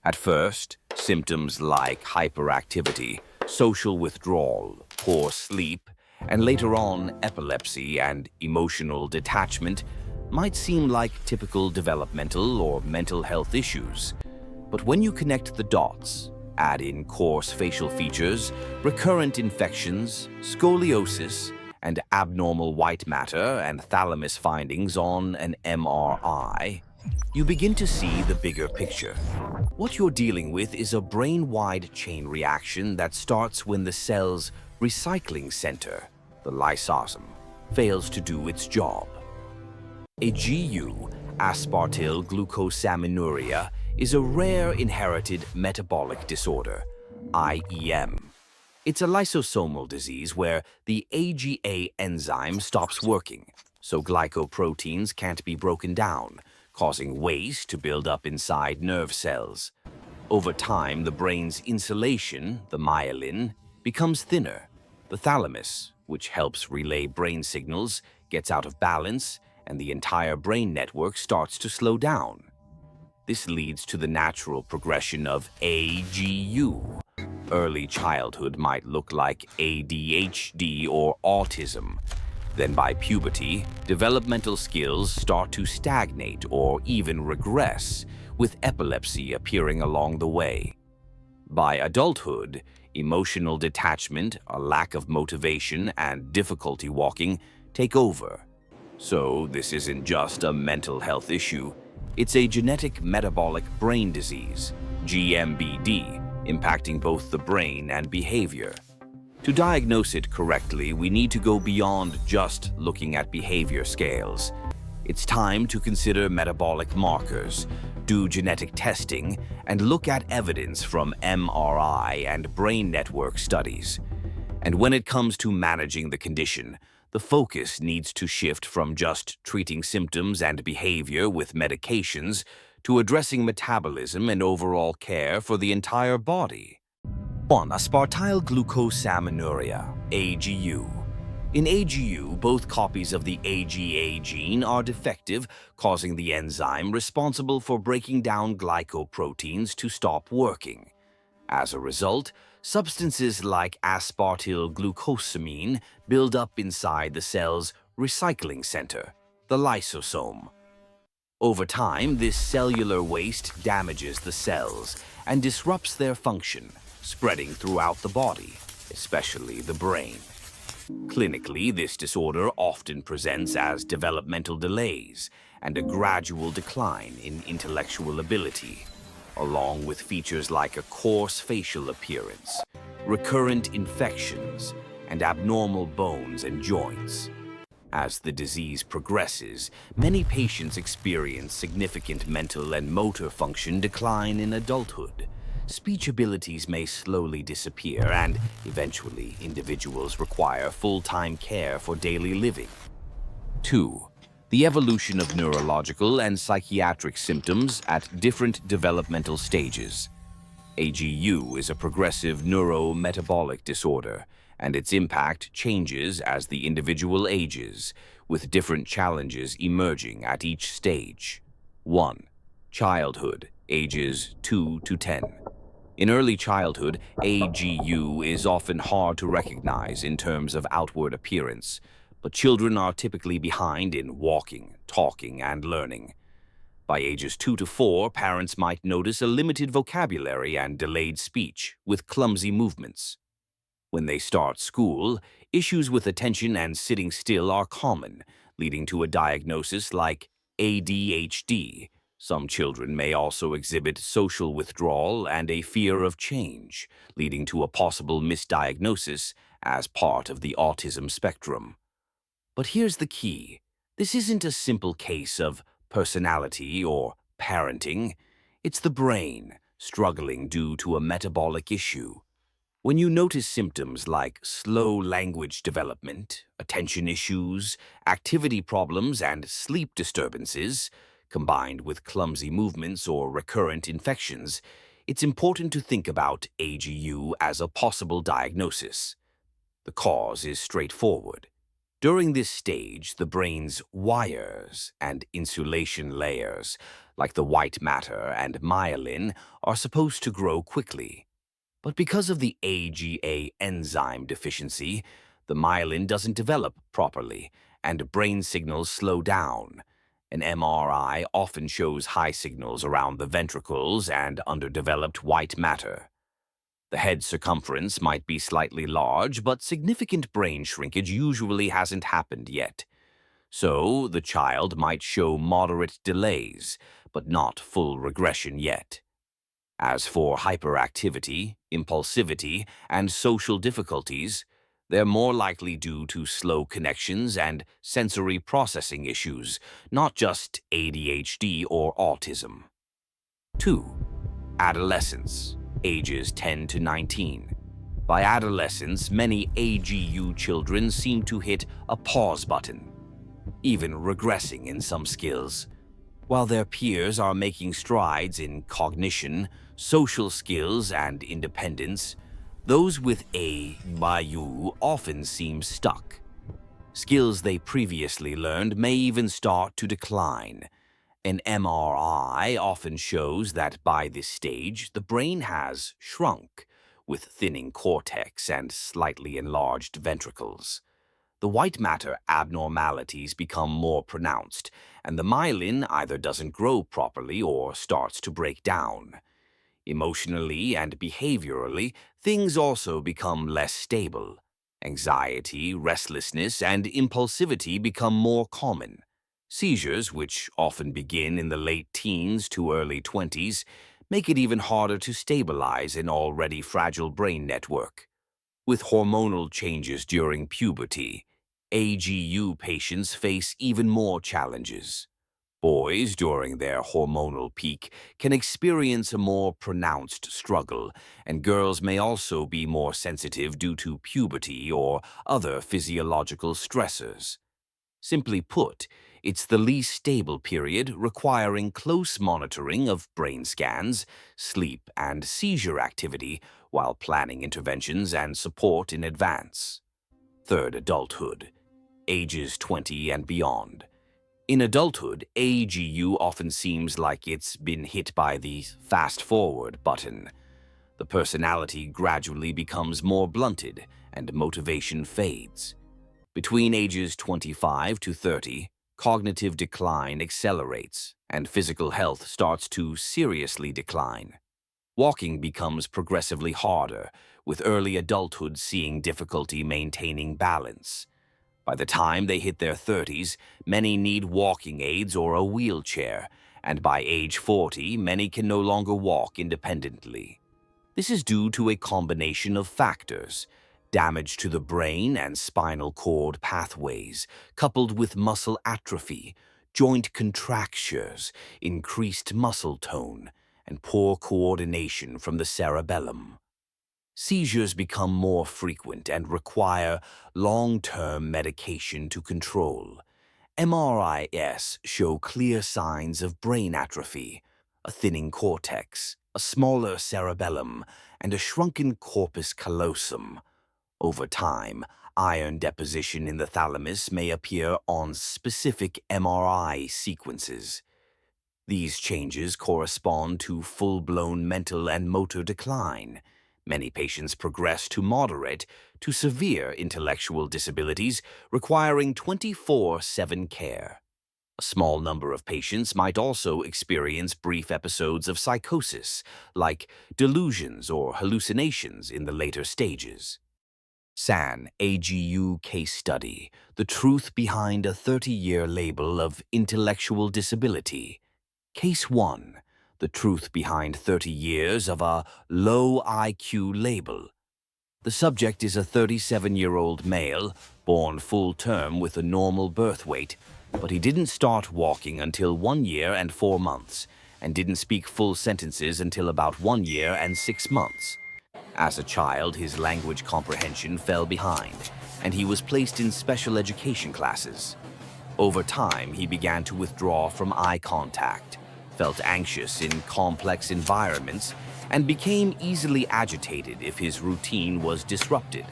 At first, symptoms like hyperactivity, social withdrawal, poor sleep, and later on epilepsy and emotional detachment might seem like typical developmental or mental health issues. But when you connect the dots, add in coarse facial features, recurrent infections, scoliosis, and abnormal white matter and thalamus findings on an MRI, you begin to see the bigger picture. What you're dealing with is a brain-wide chain reaction that starts when the cell's recycling center, the lysosome, fails to do its job. AGU, Aspartylglucosaminuria, is a rare inherited metabolic disorder, IEM. It's a lysosomal disease where the AGA enzyme stops working, so glycoproteins can't be broken down, causing waste to build up inside nerve cells. Over time, the brain's insulation, the myelin, becomes thinner. The thalamus, which helps relay brain signals, gets out of balance, and the entire brain network starts to slow down. This leads to the natural progression of AGU. Early childhood might look like ADHD or autism. Then by puberty, developmental skills start to stagnate or even regress, with epilepsy appearing along the way. By adulthood, emotional detachment, a lack of motivation, and difficulty walking take over. So this isn't just a mental health issue, it's a genetic metabolic brain disease, GMBD, impacting both the brain and behavior. To diagnose it correctly, we need to go beyond just looking at behavior scales. It's time to consider metabolic markers, do genetic testing, and look at evidence from MRI and brain network studies. And when it comes to managing the condition, the focus needs to shift from just treating symptoms and behavior with medications to addressing metabolism and overall care for the entire body. 1. Aspartylglucosaminuria, AGU. In AGU, both copies of the AGA gene are defective, causing the enzyme responsible for breaking down glycoproteins to stop working. As a result, substances like aspartylglucosamine build up inside the cell's recycling center, the lysosome. Over time, this cellular waste damages the cells and disrupts their function, spreading throughout the body, especially the brain. Clinically, this disorder often presents as developmental delays and a gradual decline in intellectual ability, along with features like a coarse facial appearance, recurrent infections, and abnormal bones and joints. As the disease progresses, many patients experience significant mental and motor function decline in adulthood. Speech abilities may slowly disappear, and eventually individuals require full-time care for daily living. 2. The evolution of neurological and psychiatric symptoms at different developmental stages. AGU is a progressive neurometabolic disorder, and its impact changes as the individual ages, with different challenges emerging at each stage. 1. Childhood, ages 2 to 10. In early childhood, AGU is often hard to recognize in terms of outward appearance, but children are typically behind in walking, talking, and learning. By ages 2 to 4, parents might notice a limited vocabulary and delayed speech, with clumsy movements. When they start school, issues with attention and sitting still are common, leading to a diagnosis like ADHD. Some children may also exhibit social withdrawal and a fear of change, leading to a possible misdiagnosis as part of the autism spectrum. But here's the key. This isn't a simple case of personality or parenting. It's the brain struggling due to a metabolic issue. When you notice symptoms like slow language development, attention issues, activity problems, and sleep disturbances, combined with clumsy movements or recurrent infections, it's important to think about AGU as a possible diagnosis. The cause is straightforward. During this stage, the brain's wires and insulation layers, like the white matter and myelin, are supposed to grow quickly. But because of the AGA enzyme deficiency, the myelin doesn't develop properly, and brain signals slow down. An MRI often shows high signals around the ventricles and underdeveloped white matter. The head circumference might be slightly large, but significant brain shrinkage usually hasn't happened yet. So, the child might show moderate delays, but not full regression yet. As for hyperactivity, impulsivity, and social difficulties, they're more likely due to slow connections and sensory processing issues, not just ADHD or autism. 2. Adolescence, ages 10 to 19. By adolescence, many AGU children seem to hit a pause button, even regressing in some skills. While their peers are making strides in cognition, social skills, and independence, those with AGU often seem stuck. Skills they previously learned may even start to decline. An MRI often shows that by this stage, the brain has shrunk, with thinning cortex and slightly enlarged ventricles. The white matter abnormalities become more pronounced, and the myelin either doesn't grow properly or starts to break down. Emotionally and behaviorally, things also become less stable. Anxiety, restlessness, and impulsivity become more common. Seizures, which often begin in the late teens to early 20s, make it even harder to stabilize an already fragile brain network. With hormonal changes during puberty, AGU patients face even more challenges. Boys, during their hormonal peak, can experience a more pronounced struggle, and girls may also be more sensitive due to puberty or other physiological stressors. Simply put, it's the least stable period, requiring close monitoring of brain scans, sleep, and seizure activity while planning interventions and support in advance. 3. Adulthood, ages 20 and beyond. In adulthood, AGU often seems like it's been hit by the fast-forward button. The personality gradually becomes more blunted, and motivation fades. Between ages 25 to 30, cognitive decline accelerates, and physical health starts to seriously decline. Walking becomes progressively harder, with early adulthood seeing difficulty maintaining balance. By the time they hit their 30s, many need walking aids or a wheelchair, and by age 40, many can no longer walk independently. This is due to a combination of factors: damage to the brain and spinal cord pathways, coupled with muscle atrophy, joint contractures, increased muscle tone, and poor coordination from the cerebellum. Seizures become more frequent and require long-term medication to control. MRIs show clear signs of brain atrophy, a thinning cortex, a smaller cerebellum, and a shrunken corpus callosum. Over time, iron deposition in the thalamus may appear on specific MRI sequences. These changes correspond to full-blown mental and motor decline. Many patients progress to moderate to severe intellectual disabilities requiring 24/7 care. A small number of patients might also experience brief episodes of psychosis, like delusions or hallucinations in the later stages. SAN AGU Case Study: The Truth Behind a 30-Year Label of Intellectual Disability. Case 1. The truth behind 30 years of a low IQ label. The subject is a 37-year-old male, born full-term with a normal birth weight, but he didn't start walking until 1 year and 4 months, and didn't speak full sentences until about 1 year and 6 months. As a child, his language comprehension fell behind, and he was placed in special education classes. Over time, he began to withdraw from eye contact, felt anxious in complex environments, and became easily agitated if his routine was disrupted.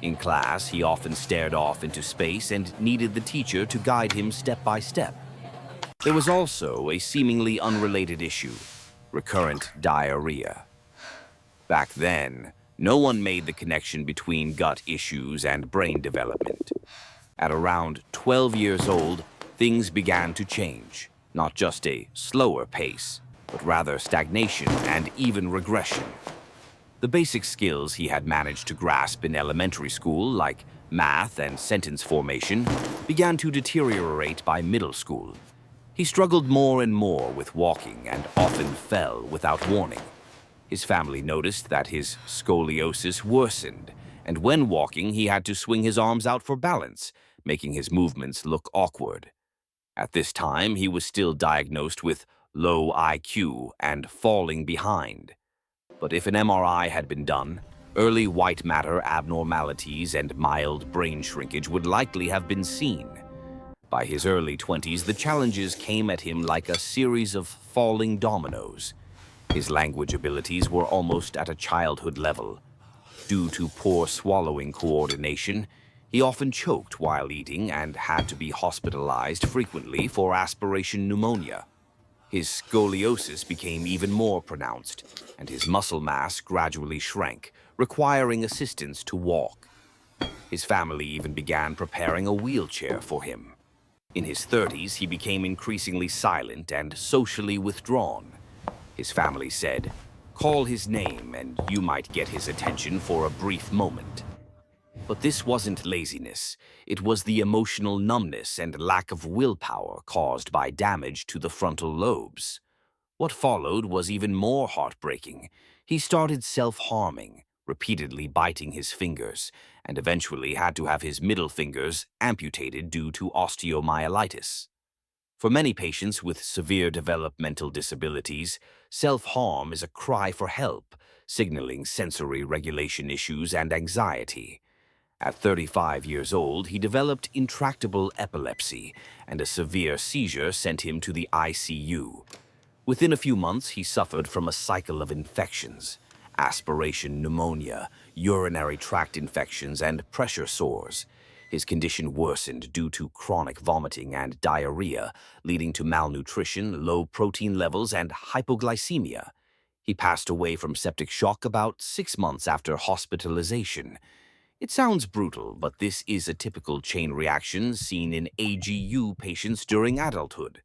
In class, he often stared off into space and needed the teacher to guide him step by step. There was also a seemingly unrelated issue: recurrent diarrhea. Back then, no one made the connection between gut issues and brain development. At around 12 years old, things began to change. Not just a slower pace, but rather stagnation and even regression. The basic skills he had managed to grasp in elementary school, like math and sentence formation, began to deteriorate by middle school. He struggled more and more with walking and often fell without warning. His family noticed that his scoliosis worsened, and when walking, he had to swing his arms out for balance, making his movements look awkward. At this time, he was still diagnosed with low IQ and falling behind. But if an MRI had been done, early white matter abnormalities and mild brain shrinkage would likely have been seen. By his early 20s, the challenges came at him like a series of falling dominoes. His language abilities were almost at a childhood level. Due to poor swallowing coordination, he often choked while eating and had to be hospitalized frequently for aspiration pneumonia. His scoliosis became even more pronounced, and his muscle mass gradually shrank, requiring assistance to walk. His family even began preparing a wheelchair for him. In his 30s, he became increasingly silent and socially withdrawn. His family said, "Call his name and you might get his attention for a brief moment." But this wasn't laziness. It was the emotional numbness and lack of willpower caused by damage to the frontal lobes. What followed was even more heartbreaking. He started self-harming, repeatedly biting his fingers, and eventually had to have his middle fingers amputated due to osteomyelitis. For many patients with severe developmental disabilities, self-harm is a cry for help, signaling sensory regulation issues and anxiety. At 35 years old, he developed intractable epilepsy, and a severe seizure sent him to the ICU. Within a few months, he suffered from a cycle of infections: aspiration pneumonia, urinary tract infections, and pressure sores. His condition worsened due to chronic vomiting and diarrhea, leading to malnutrition, low protein levels, and hypoglycemia. He passed away from septic shock about 6 months after hospitalization. It sounds brutal, but this is a typical chain reaction seen in AGU patients during adulthood.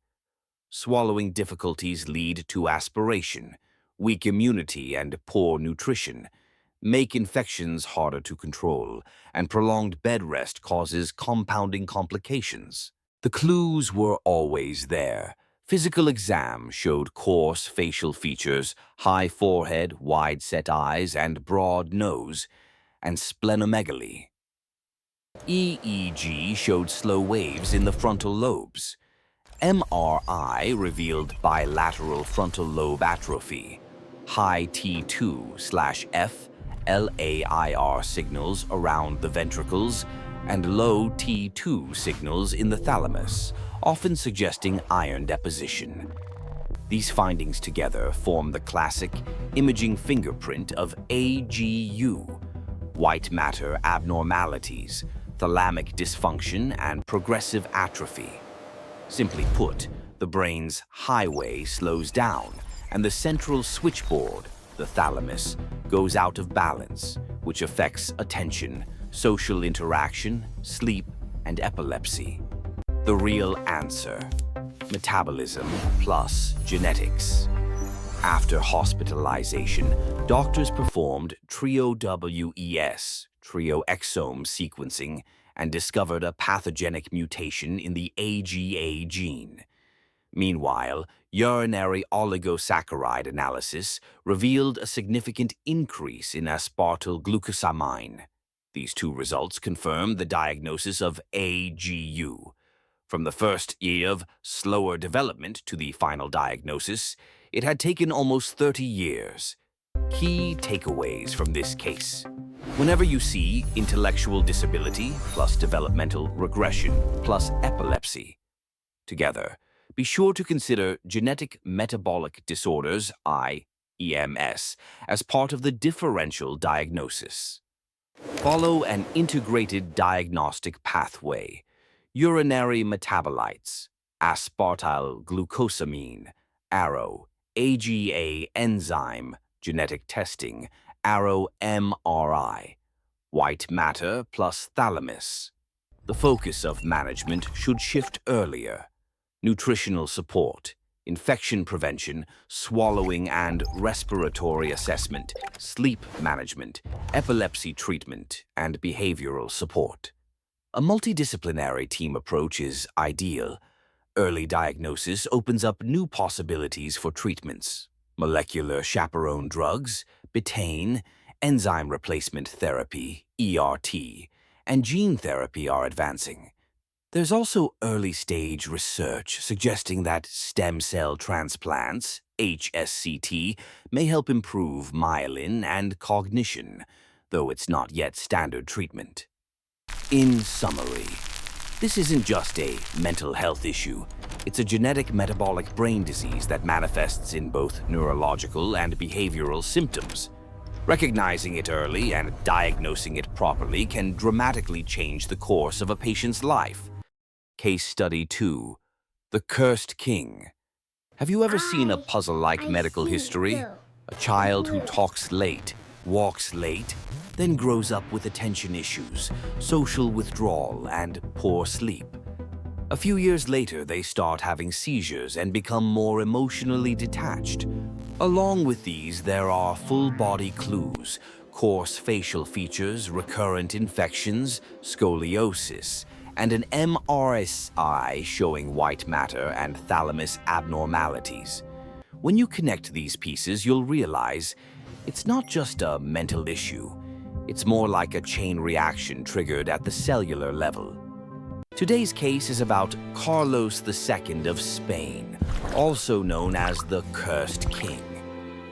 Swallowing difficulties lead to aspiration. Weak immunity and poor nutrition make infections harder to control, and prolonged bed rest causes compounding complications. The clues were always there. Physical exam showed coarse facial features, high forehead, wide-set eyes, and broad nose, and splenomegaly. EEG showed slow waves in the frontal lobes. MRI revealed bilateral frontal lobe atrophy, high T2/F LAIR signals around the ventricles, and low T2 signals in the thalamus, often suggesting iron deposition. These findings together form the classic imaging fingerprint of AGU: white matter abnormalities, thalamic dysfunction, and progressive atrophy. Simply put, the brain's highway slows down, and the central switchboard, the thalamus, goes out of balance, which affects attention, social interaction, sleep, and epilepsy. The real answer: metabolism plus genetics. After hospitalization, doctors performed trio-WES, trio-exome sequencing, and discovered a pathogenic mutation in the AGA gene. Meanwhile, urinary oligosaccharide analysis revealed a significant increase in aspartylglucosamine. These two results confirmed the diagnosis of AGU. From the first year of slower development to the final diagnosis, it had taken almost 30 years. Key takeaways from this case: whenever you see intellectual disability plus developmental regression plus epilepsy together, be sure to consider genetic metabolic disorders, IEMS, as part of the differential diagnosis. Follow an integrated diagnostic pathway. Urinary metabolites, aspartylglucosamine, ARO, AGA enzyme, genetic testing, ARO MRI, white matter plus thalamus. The focus of management should shift earlier. Nutritional support, infection prevention, swallowing and respiratory assessment, sleep management, epilepsy treatment, and behavioral support. A multidisciplinary team approach is ideal. Early diagnosis opens up new possibilities for treatments. Molecular chaperone drugs, betaine, enzyme replacement therapy, ERT, and gene therapy are advancing. There's also early-stage research suggesting that stem cell transplants, HSCT, may help improve myelin and cognition, though it's not yet standard treatment. In summary, this isn't just a mental health issue. It's a genetic metabolic brain disease that manifests in both neurological and behavioral symptoms. Recognizing it early and diagnosing it properly can dramatically change the course of a patient's life. Case Study 2. The Cursed King. Have you ever seen a puzzle-like medical history? A child who talks late, walks late, then grows up with attention issues, social withdrawal, and poor sleep. A few years later, they start having seizures and become more emotionally detached. Along with these, there are full-body clues, coarse facial features, recurrent infections, scoliosis, and an MRI showing white matter and thalamus abnormalities. When you connect these pieces, you'll realize it's not just a mental issue. It's more like a chain reaction triggered at the cellular level. Today's case is about Carlos II of Spain, also known as the Cursed King.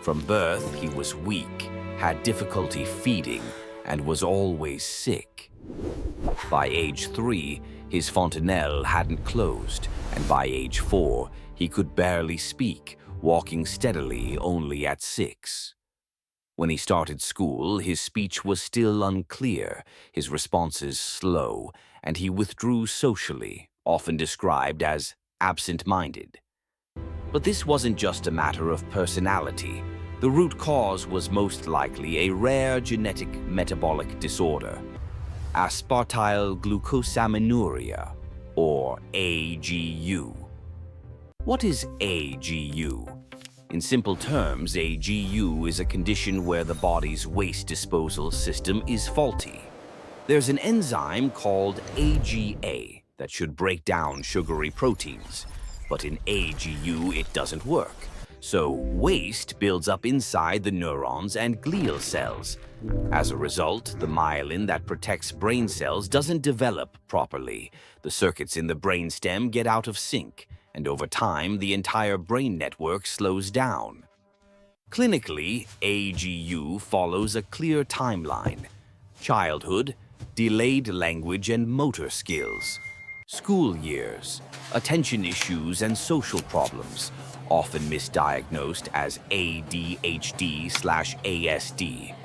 From birth, he was weak, had difficulty feeding, and was always sick. By age 3, his fontanelle hadn't closed, and by age 4, he could barely speak, walking steadily only at 6. When he started school, his speech was still unclear, his responses slow, and he withdrew socially, often described as absent-minded. But this wasn't just a matter of personality. The root cause was most likely a rare genetic metabolic disorder, Aspartylglucosaminuria, or AGU. What is AGU? In simple terms, AGU is a condition where the body's waste disposal system is faulty. There's an enzyme called AGA that should break down sugary proteins, but in AGU it doesn't work. So waste builds up inside the neurons and glial cells. As a result, the myelin that protects brain cells doesn't develop properly. The circuits in the brainstem get out of sync, and over time, the entire brain network slows down. Clinically, AGU follows a clear timeline: childhood, delayed language and motor skills; school years, attention issues and social problems, often misdiagnosed as ADHD/ASD;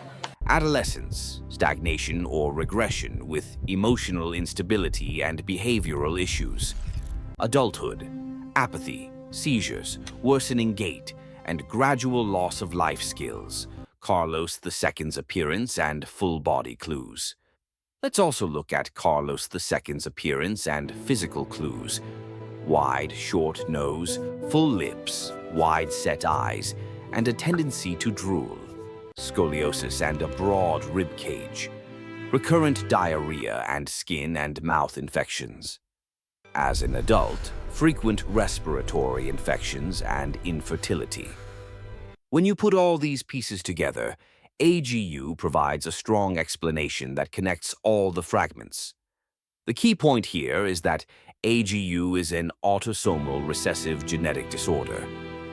adolescence, stagnation or regression with emotional instability and behavioral issues; adulthood, apathy, seizures, worsening gait, and gradual loss of life skills, Carlos II's appearance and full-body clues. Let's also look at Carlos II's appearance and physical clues: wide, short nose, full lips, wide-set eyes, and a tendency to drool; scoliosis and a broad rib cage; recurrent diarrhea and skin and mouth infections. As an adult, frequent respiratory infections and infertility. When you put all these pieces together, AGU provides a strong explanation that connects all the fragments. The key point here is that AGU is an autosomal recessive genetic disorder,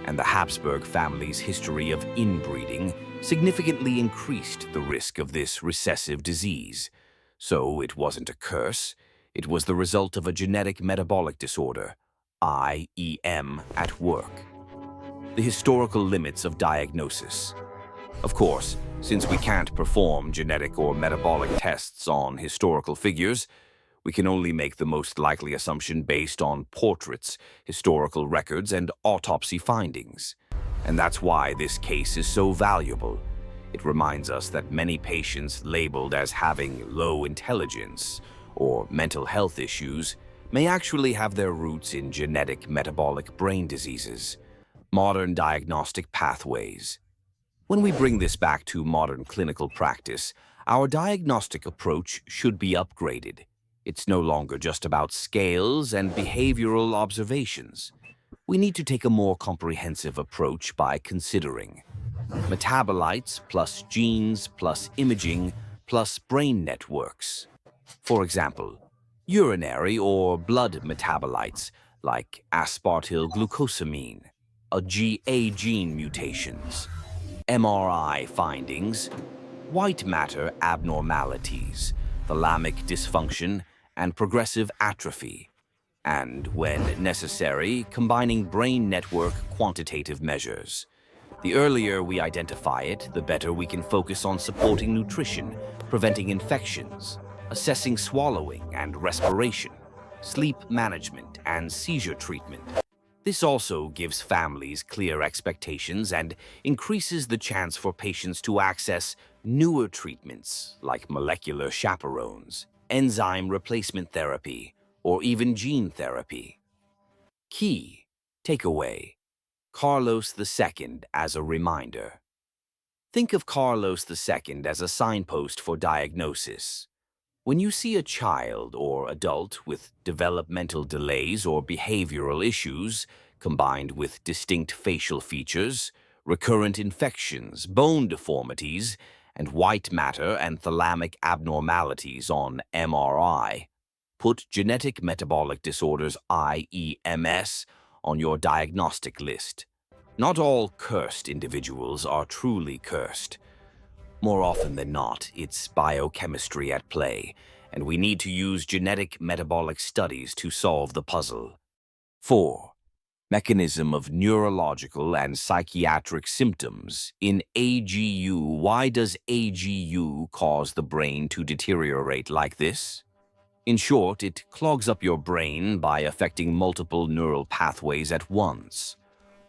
and the Habsburg family's history of inbreeding significantly increased the risk of this recessive disease. So it wasn't a curse, it was the result of a genetic metabolic disorder, IEM, at work. The historical limits of diagnosis. Of course, Since we can't perform genetic or metabolic tests on historical figures, we can only make the most likely assumption based on portraits, historical records, and autopsy findings. And that's why this case is so valuable. It reminds us that many patients labeled as having low intelligence or mental health issues may actually have their roots in genetic metabolic brain diseases. Modern diagnostic pathways. When we bring this back to modern clinical practice, our diagnostic approach should be upgraded. It's no longer just about scales and behavioral observations. We need to take a more comprehensive approach by considering metabolites plus genes plus imaging plus brain networks. For example, urinary or blood metabolites like aspartylglucosamine, AGU gene mutations, MRI findings, white matter abnormalities, thalamic dysfunction, and progressive atrophy, and, when necessary, combining brain network quantitative measures. The earlier we identify it, the better we can focus on supporting nutrition, preventing infections, assessing swallowing and respiration, sleep management, and seizure treatment. This also gives families clear expectations and increases the chance for patients to access newer treatments like molecular chaperones, enzyme replacement therapy, or even gene therapy. Key takeaway: Carlos II as a reminder. Think of Carlos II as a signpost for diagnosis. When you see a child or adult with developmental delays or behavioral issues, combined with distinct facial features, recurrent infections, bone deformities, and white matter and thalamic abnormalities on MRI, put genetic metabolic disorders (IEMS) on your diagnostic list. Not all cursed individuals are truly cursed. More often than not, it's biochemistry at play, and we need to use genetic metabolic studies to solve the puzzle. 4. Mechanism of neurological and psychiatric symptoms in AGU. Why does AGU cause the brain to deteriorate like this? In short, it clogs up your brain by affecting multiple neural pathways at once.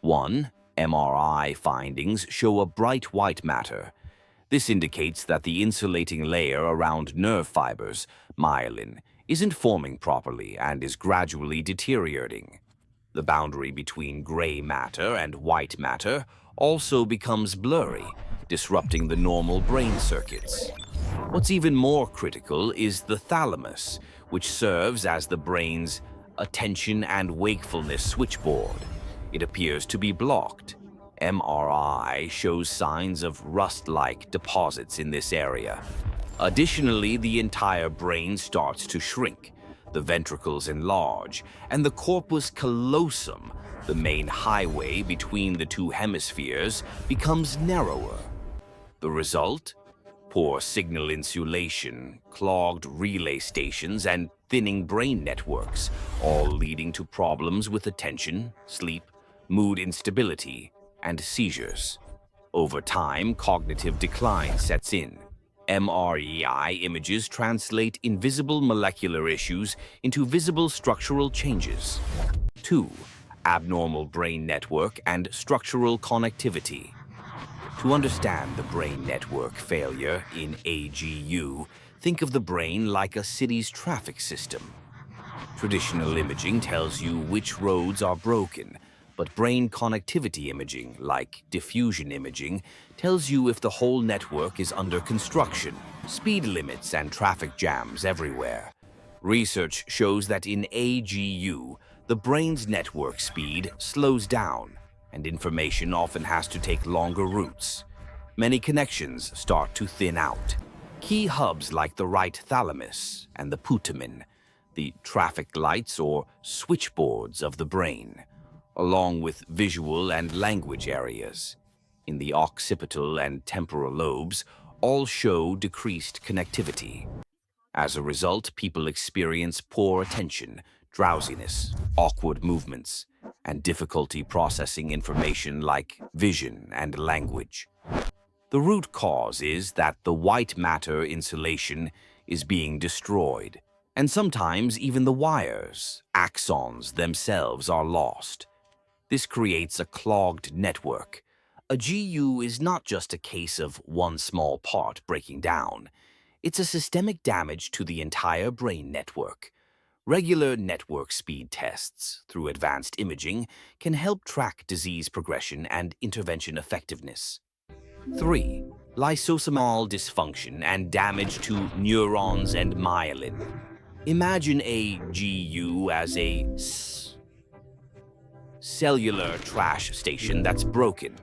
1. MRI findings show a bright white matter. This indicates that the insulating layer around nerve fibers, myelin, isn't forming properly and is gradually deteriorating. The boundary between gray matter and white matter also becomes blurry, disrupting the normal brain circuits. What's even more critical is the thalamus, which serves as the brain's attention and wakefulness switchboard. It appears to be blocked. MRI shows signs of rust-like deposits in this area. Additionally, the entire brain starts to shrink. The ventricles enlarge, and the corpus callosum, the main highway between the two hemispheres, becomes narrower. The result? Poor signal insulation, clogged relay stations, and thinning brain networks, all leading to problems with attention, sleep, mood instability, and seizures. Over time, cognitive decline sets in. MRI images translate invisible molecular issues into visible structural changes. 2. Abnormal brain network and structural connectivity. To understand the brain network failure in AGU, think of the brain like a city's traffic system. Traditional imaging tells you which roads are broken, but brain connectivity imaging, like diffusion imaging, tells you if the whole network is under construction. Speed limits and traffic jams everywhere. Research shows that in AGU, the brain's network speed slows down, and information often has to take longer routes. Many connections start to thin out. Key hubs like the right thalamus and the putamen, the traffic lights or switchboards of the brain, along with visual and language areas in the occipital and temporal lobes, all show decreased connectivity. As a result, people experience poor attention, drowsiness, awkward movements, and difficulty processing information like vision and language. The root cause is that the white matter insulation is being destroyed, and sometimes even the wires, axons themselves are lost. This creates a clogged network. A GU is not just a case of one small part breaking down. It's a systemic damage to the entire brain network. Regular network speed tests through advanced imaging can help track disease progression and intervention effectiveness. 3. Lysosomal dysfunction and damage to neurons and myelin. Imagine a GU as a cellular trash station that's broken.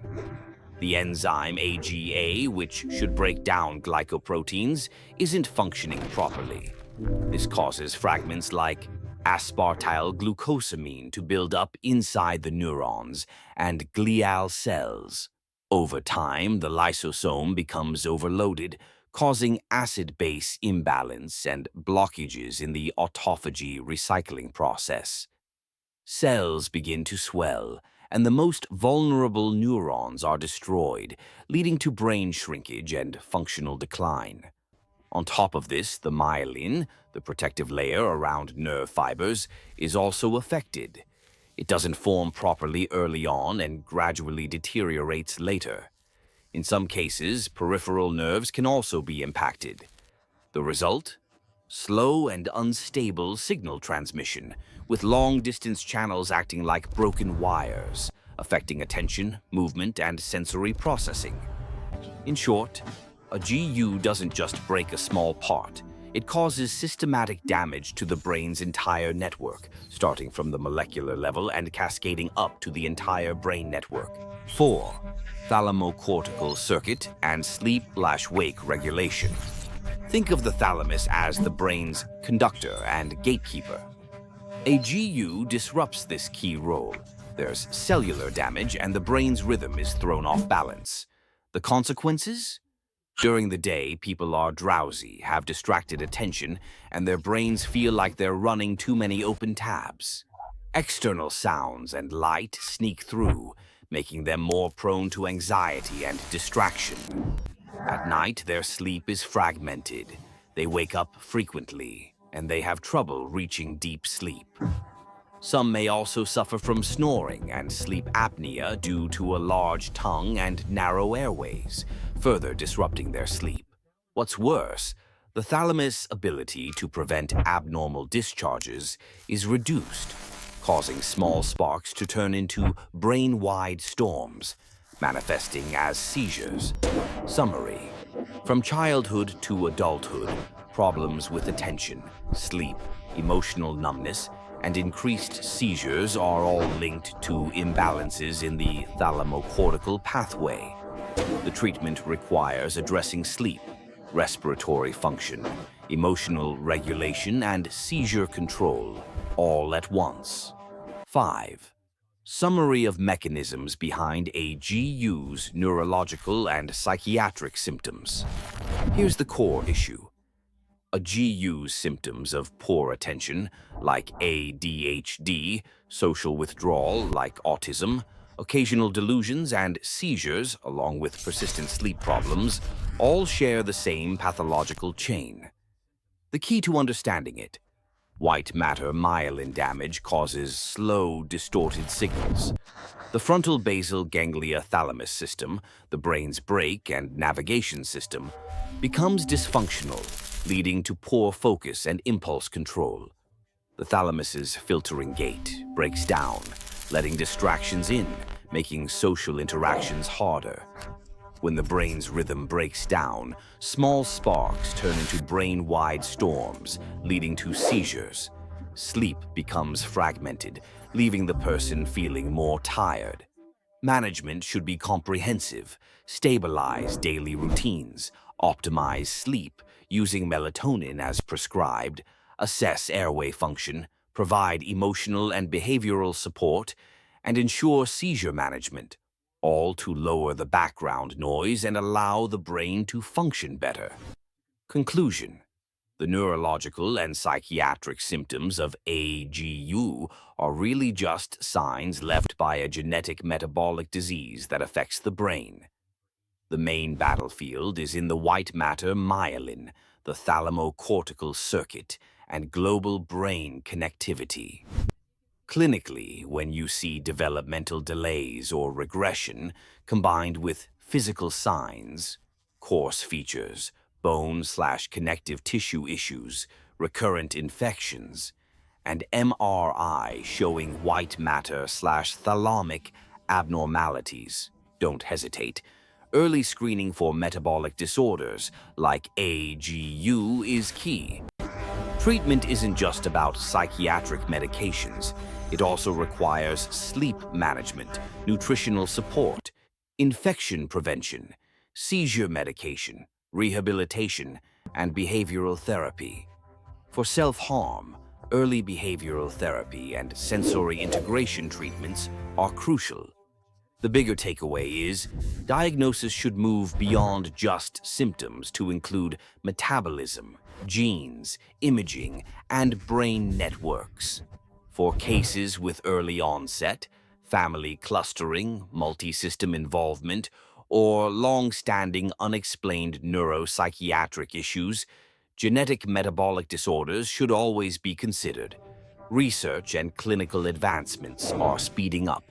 The enzyme AGA, which should break down glycoproteins, isn't functioning properly. This causes fragments like aspartylglucosamine to build up inside the neurons and glial cells. Over time, the lysosome becomes overloaded, causing acid-base imbalance and blockages in the autophagy recycling process. Cells begin to swell, and the most vulnerable neurons are destroyed, leading to brain shrinkage and functional decline. On top of this, the myelin, the protective layer around nerve fibers, is also affected. It doesn't form properly early on and gradually deteriorates later. In some cases, peripheral nerves can also be impacted. The result? Slow and unstable signal transmission, with long-distance channels acting like broken wires, affecting attention, movement, and sensory processing. In short, a GU doesn't just break a small part. It causes systematic damage to the brain's entire network, starting from the molecular level and cascading up to the entire brain network. 4. Thalamocortical circuit and sleep/wake regulation. Think of the thalamus as the brain's conductor and gatekeeper. A GU disrupts this key role. There's cellular damage and the brain's rhythm is thrown off balance. The consequences? During the day, people are drowsy, have distracted attention, and their brains feel like they're running too many open tabs. External sounds and light sneak through, making them more prone to anxiety and distraction. At night, their sleep is fragmented. They wake up frequently, and they have trouble reaching deep sleep. Some may also suffer from snoring and sleep apnea due to a large tongue and narrow airways, further disrupting their sleep. What's worse, the thalamus' ability to prevent abnormal discharges is reduced, causing small sparks to turn into brain-wide storms, manifesting as seizures. Summary: from childhood to adulthood, problems with attention, sleep, emotional numbness, and increased seizures are all linked to imbalances in the thalamocortical pathway. The treatment requires addressing sleep, respiratory function, emotional regulation, and seizure control, all at once. 5. Summary of mechanisms behind a GU's neurological and psychiatric symptoms. Here's the core issue. A GU's symptoms of poor attention, like ADHD, social withdrawal, like autism, occasional delusions, and seizures, along with persistent sleep problems, all share the same pathological chain. The key to understanding it: white matter myelin damage causes slow, distorted signals. The frontal basal ganglia thalamus system, the brain's brake and navigation system, becomes dysfunctional, leading to poor focus and impulse control. The thalamus's filtering gate breaks down, letting distractions in, making social interactions harder. When the brain's rhythm breaks down, small sparks turn into brain-wide storms, leading to seizures. Sleep becomes fragmented, leaving the person feeling more tired. Management should be comprehensive: stabilize daily routines, optimize sleep using melatonin as prescribed, assess airway function, provide emotional and behavioral support, and ensure seizure management, all to lower the background noise and allow the brain to function better. Conclusion: the neurological and psychiatric symptoms of AGU are really just signs left by a genetic metabolic disease that affects the brain. The main battlefield is in the white matter myelin, the thalamocortical circuit, and global brain connectivity. Clinically, when you see developmental delays or regression combined with physical signs, coarse features, bone/connective tissue issues, recurrent infections, and MRI showing white matter/thalamic abnormalities, don't hesitate. Early screening for metabolic disorders like AGU is key. Treatment isn't just about psychiatric medications. It also requires sleep management, nutritional support, infection prevention, seizure medication, rehabilitation, and behavioral therapy. For self-harm, early behavioral therapy and sensory integration treatments are crucial. The bigger takeaway is, diagnosis should move beyond just symptoms to include metabolism, genes, imaging, and brain networks. For cases with early onset, family clustering, multi-system involvement, or long-standing unexplained neuropsychiatric issues, genetic metabolic disorders should always be considered. Research and clinical advancements are speeding up.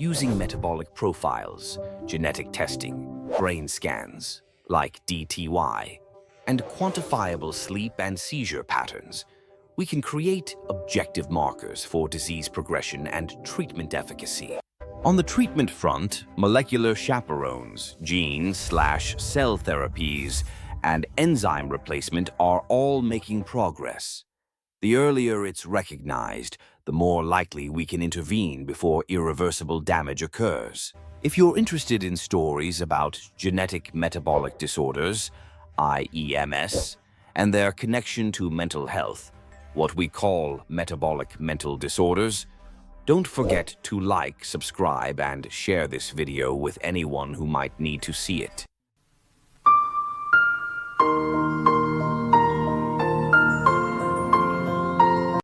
Using metabolic profiles, genetic testing, brain scans, like DTY, and quantifiable sleep and seizure patterns, we can create objective markers for disease progression and treatment efficacy. On the treatment front, molecular chaperones, gene/cell therapies, and enzyme replacement are all making progress. The earlier it's recognized, the more likely we can intervene before irreversible damage occurs. If you're interested in stories about genetic metabolic disorders, IEMS, and their connection to mental health, what we call metabolic mental disorders, don't forget to like, subscribe, and share this video with anyone who might need to see it.